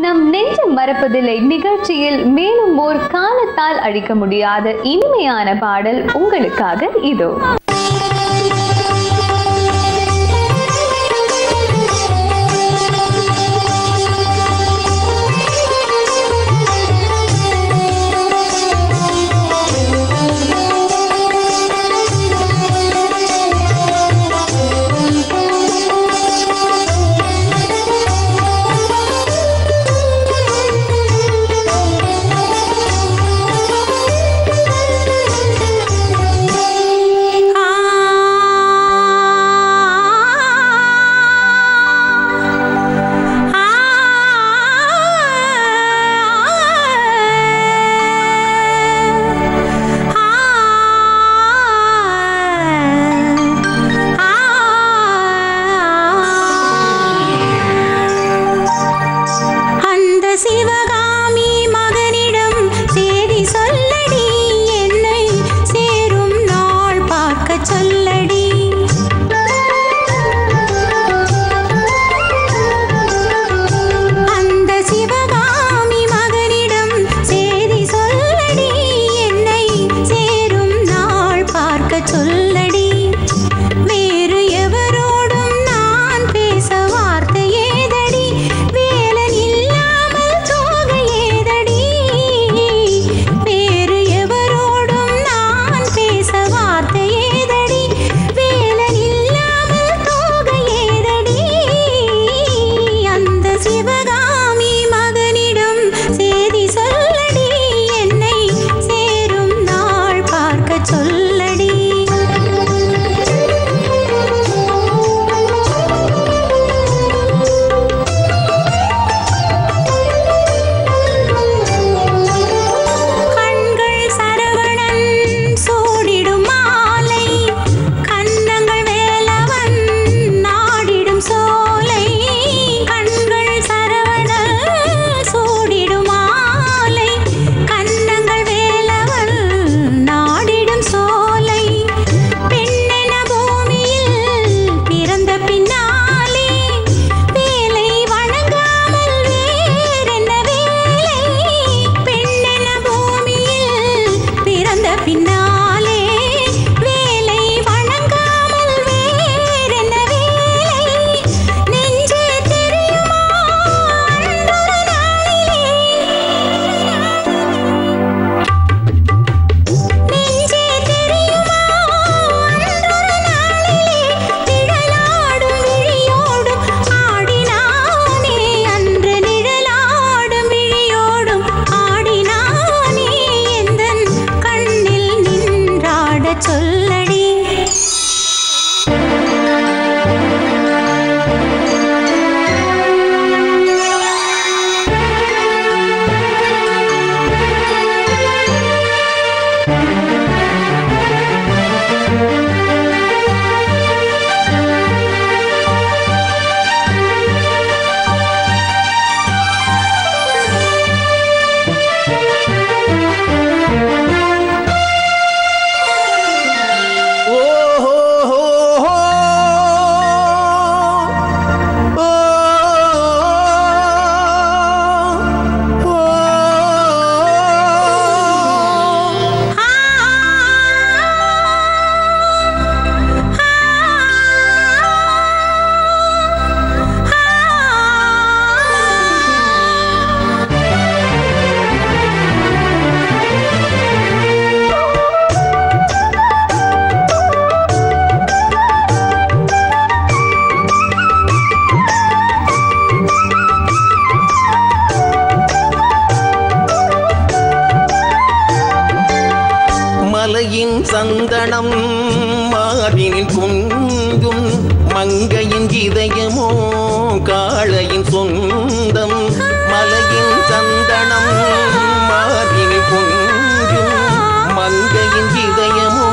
நம் நெஞ்சம் மறப்பதில்லை நிகழ்ச்சியில் மேலும் ஓர் காலத்தால் அழிக்க முடியாத இனிமையான பாடல் உங்களுக்காக இதோ. சந்தனம் மார்பினில் குந்தும் மங்கையின் இதயமோ காளையின் சொந்தம். மலையின் சந்தனம் மார்பினில் குந்தும் மங்கையின் இதயமோ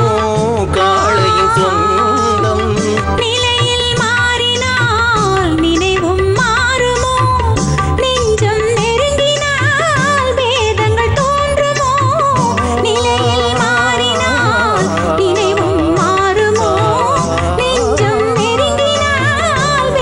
காளையின் சொந்தம். நிலையில் மாறினால் நினைவும் மாறுமோ, நெஞ்சம் நெருங்கினால் வேதங்கள் தோன்றுமோ. நிலையில் மாறினால் நினைவும் மாறுமோ, நெஞ்சம் நெருங்கினால்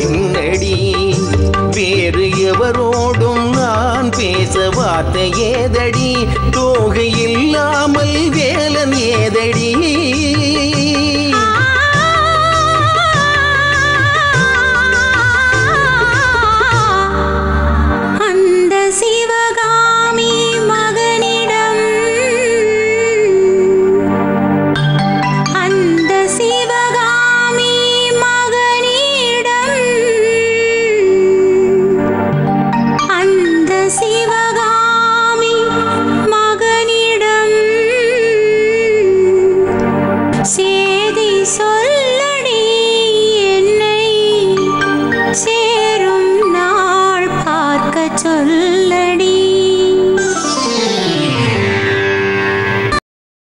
என்னடி வேறு எவரோடும் நான் பேச வார்த்தை ஏதடி தோகை இல்லாமல் வேலன் ஏதடி அந்த சிவகாமி மகனிடம் அந்த சிவகாமி மகனிடம் அந்த சிவகாமி மகனிடம் சேதி சொல்லடி என்னை சேரும் நாள் பார்க்க சொல்